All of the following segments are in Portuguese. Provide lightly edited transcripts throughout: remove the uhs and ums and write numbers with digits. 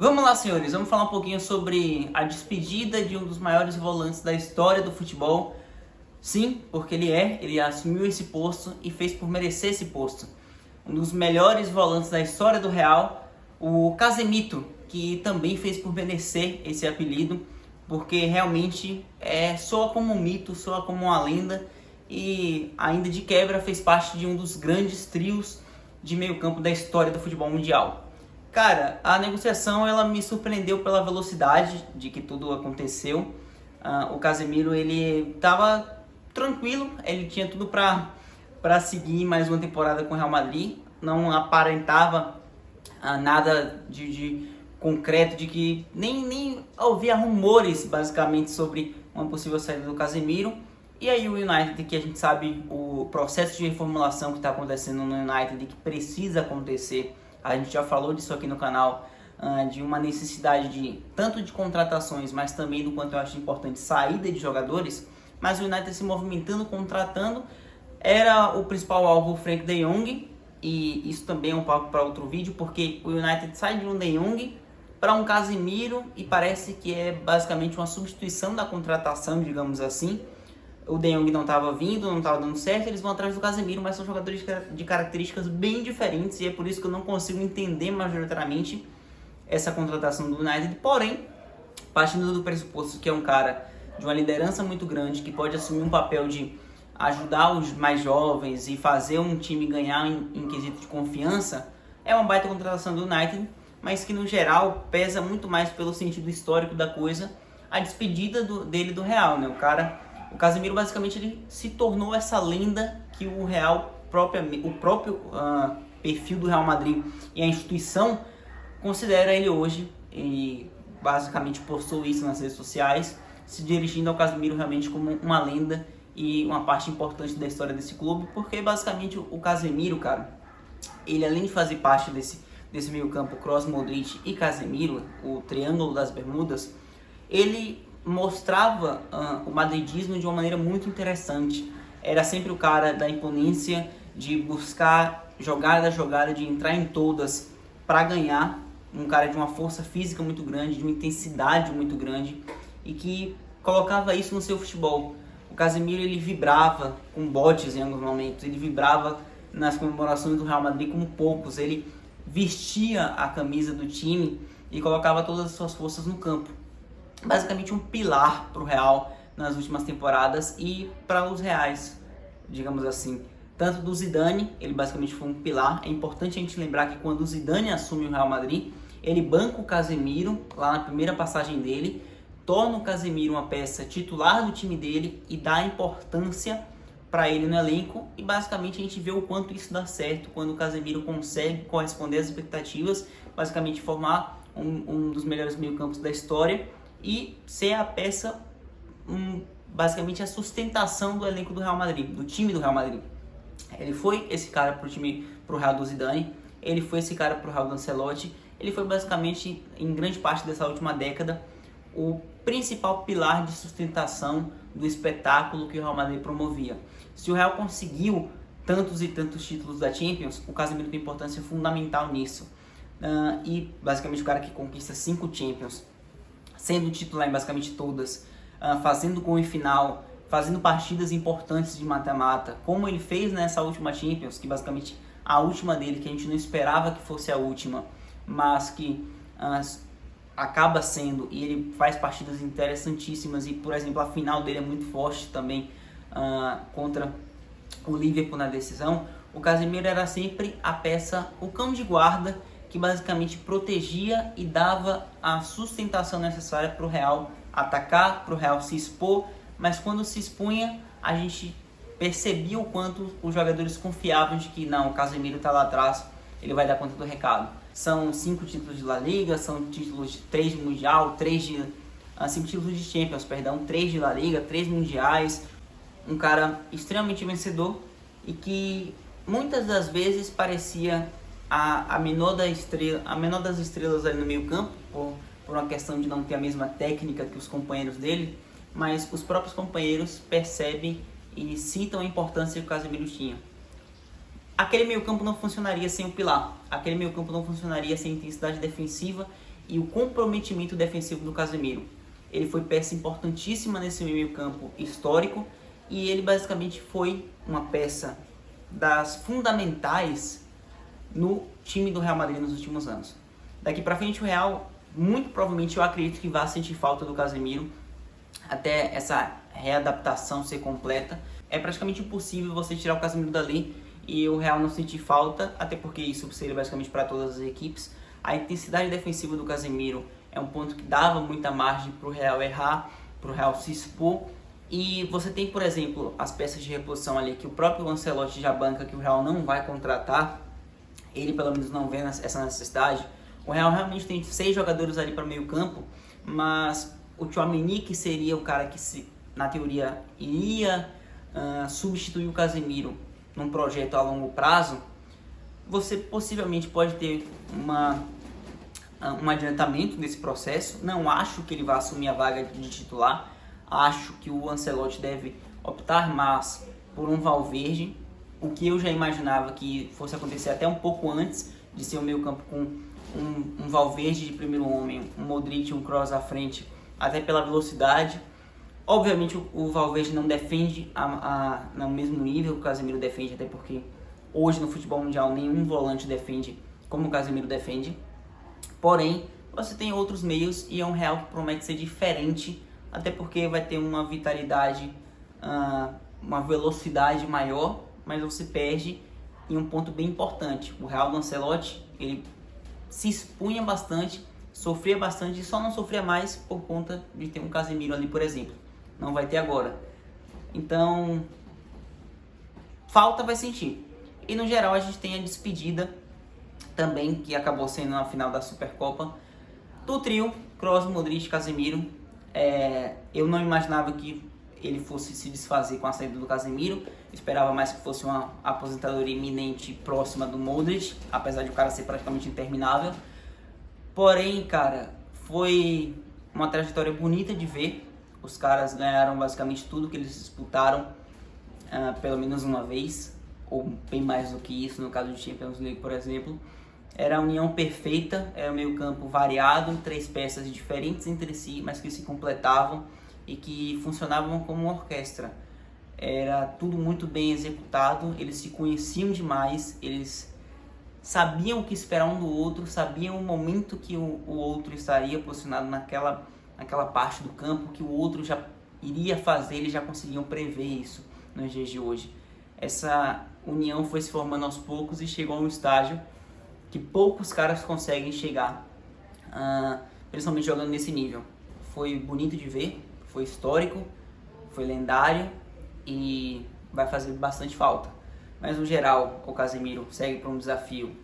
Vamos lá, senhores, vamos falar um pouquinho sobre a despedida de um dos maiores volantes da história do futebol. Sim, porque ele assumiu esse posto e fez por merecer esse posto. Um dos melhores volantes da história do Real, o Casemiro, que também fez por merecer esse apelido, porque realmente soa como um mito, soa como uma lenda e ainda de quebra fez parte de um dos grandes trios de meio campo da história do futebol mundial. Cara, a negociação ela me surpreendeu pela velocidade de que tudo aconteceu. O Casemiro ele estava tranquilo, ele tinha tudo para seguir mais uma temporada com o Real Madrid. Não aparentava nada de concreto, de que nem havia rumores basicamente sobre uma possível saída do Casemiro. E aí o United, que a gente sabe o processo de reformulação que está acontecendo no United, que precisa acontecer. A gente já falou disso aqui no canal, de uma necessidade tanto de contratações, mas também do quanto eu acho importante saída de jogadores. Mas o United se movimentando, contratando, era o principal alvo o Frenkie de Jong, e isso também é um papo para outro vídeo, porque o United sai de um de Jong para um Casemiro e parece que é basicamente uma substituição da contratação, digamos assim. O De Jong não estava vindo, não estava dando certo, eles vão atrás do Casemiro, mas são jogadores de características bem diferentes e é por isso que eu não consigo entender majoritariamente essa contratação do United. Porém, partindo do pressuposto que é um cara de uma liderança muito grande, que pode assumir um papel de ajudar os mais jovens e fazer um time ganhar em quesito de confiança, é uma baita contratação do United, mas que no geral pesa muito mais pelo sentido histórico da coisa, a despedida dele do Real, né? O Casemiro basicamente ele se tornou essa lenda que o próprio perfil do Real Madrid e a instituição considera ele hoje, e basicamente postou isso nas redes sociais, se dirigindo ao Casemiro realmente como uma lenda e uma parte importante da história desse clube, porque basicamente o Casemiro, cara, ele além de fazer parte desse meio campo Kroos, Modric e Casemiro, o triângulo das Bermudas, ele mostrava o madridismo de uma maneira muito interessante. Era sempre o cara da imponência, de buscar jogada a jogada, de entrar em todas para ganhar. Um cara de uma força física muito grande, de uma intensidade muito grande e que colocava isso no seu futebol. O Casemiro ele vibrava com botes em alguns momentos, ele vibrava nas comemorações do Real Madrid como poucos. Ele vestia a camisa do time e colocava todas as suas forças no campo. Basicamente um pilar para o Real nas últimas temporadas e para os reais, digamos assim. Tanto do Zidane, ele basicamente foi um pilar. É importante a gente lembrar que quando o Zidane assume o Real Madrid, ele banca o Casemiro lá na primeira passagem dele, torna o Casemiro uma peça titular do time dele e dá importância para ele no elenco. E basicamente a gente vê o quanto isso dá certo quando o Casemiro consegue corresponder às expectativas, basicamente formar um dos melhores meio-campos da história e ser a peça, basicamente a sustentação do elenco do Real Madrid, do time do Real Madrid. Ele foi esse cara pro Real do Zidane, ele foi esse cara pro Real do Ancelotti, ele foi basicamente, em grande parte dessa última década, o principal pilar de sustentação do espetáculo que o Real Madrid promovia. Se o Real conseguiu tantos e tantos títulos da Champions, o Casemiro tem importância fundamental nisso. E basicamente o cara que conquista 5 Champions, sendo titular em basicamente todas, fazendo gol em final, fazendo partidas importantes de mata-mata, como ele fez nessa última Champions, que basicamente a última dele, que a gente não esperava que fosse a última, mas que acaba sendo, e ele faz partidas interessantíssimas, e por exemplo a final dele é muito forte também, contra o Liverpool na decisão. O Casemiro era sempre a peça, o cão de guarda, que basicamente protegia e dava a sustentação necessária para o Real atacar, para o Real se expor, mas quando se expunha, a gente percebia o quanto os jogadores confiavam de que não, o Casemiro está lá atrás, ele vai dar conta do recado. São 5 títulos de La Liga, são títulos de 3 de Mundial, 5 títulos de Champions, 3 de La Liga, 3 Mundiais, um cara extremamente vencedor e que muitas das vezes parecia a menor das estrelas ali no meio campo, por uma questão de não ter a mesma técnica que os companheiros dele, mas os próprios companheiros percebem e citam a importância que o Casemiro tinha. Aquele meio campo não funcionaria sem o pilar, aquele meio campo não funcionaria sem intensidade defensiva e o comprometimento defensivo do Casemiro. Ele foi peça importantíssima nesse meio campo histórico e ele basicamente foi uma peça das fundamentais no time do Real Madrid nos últimos anos. Daqui para frente o Real, muito provavelmente eu acredito que vai sentir falta do Casemiro até essa readaptação ser completa. É praticamente impossível você tirar o Casemiro dali e o Real não sentir falta, até porque isso seria basicamente para todas as equipes. A intensidade defensiva do Casemiro é um ponto que dava muita margem para o Real errar, para o Real se expor. E você tem, por exemplo, as peças de reposição ali que o próprio Ancelotti já banca que o Real não vai contratar. Ele pelo menos não vê essa necessidade. O Real realmente tem 6 jogadores ali para meio campo, mas o Tchouaméni, que seria o cara que na teoria iria substituir o Casemiro num projeto a longo prazo, você possivelmente pode ter um adiantamento desse processo. Não acho que ele vá assumir a vaga de titular. Acho que o Ancelotti deve optar mais por um Valverde, o que eu já imaginava que fosse acontecer até um pouco antes de ser o meio campo com um Valverde de primeiro homem, um Modric e um Kroos à frente, até pela velocidade. Obviamente o Valverde não defende no mesmo nível que o Casemiro defende, até porque hoje no futebol mundial nenhum volante defende como o Casemiro defende. Porém, você tem outros meios e é um Real que promete ser diferente, até porque vai ter uma vitalidade, uma velocidade maior, mas você perde em um ponto bem importante. O Real do Ancelotti, ele se expunha bastante, sofria bastante e só não sofria mais por conta de ter um Casemiro ali, por exemplo. Não vai ter agora. Então, falta vai sentir. E no geral a gente tem a despedida também, que acabou sendo na final da Supercopa, do trio Kroos, Modric e Casemiro. Eu não imaginava que ele fosse se desfazer com a saída do Casemiro. Esperava mais que fosse uma aposentadoria iminente próxima do Modric, apesar de o cara ser praticamente interminável. Porém, cara, foi uma trajetória bonita de ver. Os caras ganharam basicamente tudo que eles disputaram, pelo menos uma vez, ou bem mais do que isso, no caso de Champions League, por exemplo. Era a união perfeita, era um meio campo variado, 3 peças diferentes entre si, mas que se completavam e que funcionavam como uma orquestra. Era tudo muito bem executado, eles se conheciam demais, eles sabiam o que esperar um do outro, sabiam o momento que o outro estaria posicionado naquela parte do campo, que o outro já iria fazer, eles já conseguiam prever isso nos dias de hoje. Essa união foi se formando aos poucos e chegou a um estágio que poucos caras conseguem chegar, principalmente jogando nesse nível. Foi bonito de ver, foi histórico, foi lendário e vai fazer bastante falta. Mas no geral, o Casemiro segue para um desafio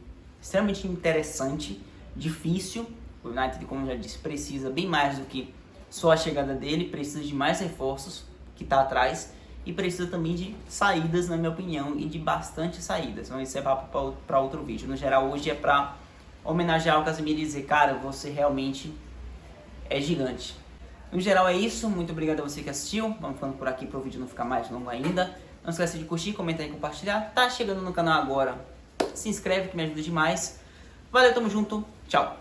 extremamente interessante, difícil. O United, como eu já disse, precisa bem mais do que só a chegada dele, precisa de mais reforços que está atrás e precisa também de saídas, na minha opinião, e de bastante saídas. Então isso é para outro vídeo. No geral, hoje é para homenagear o Casemiro e dizer, cara, você realmente é gigante. No geral é isso, muito obrigado a você que assistiu. Vamos ficando por aqui para o vídeo não ficar mais longo ainda. Não esqueça de curtir, comentar e compartilhar. Tá chegando no canal agora, se inscreve que me ajuda demais. Valeu, tamo junto, tchau!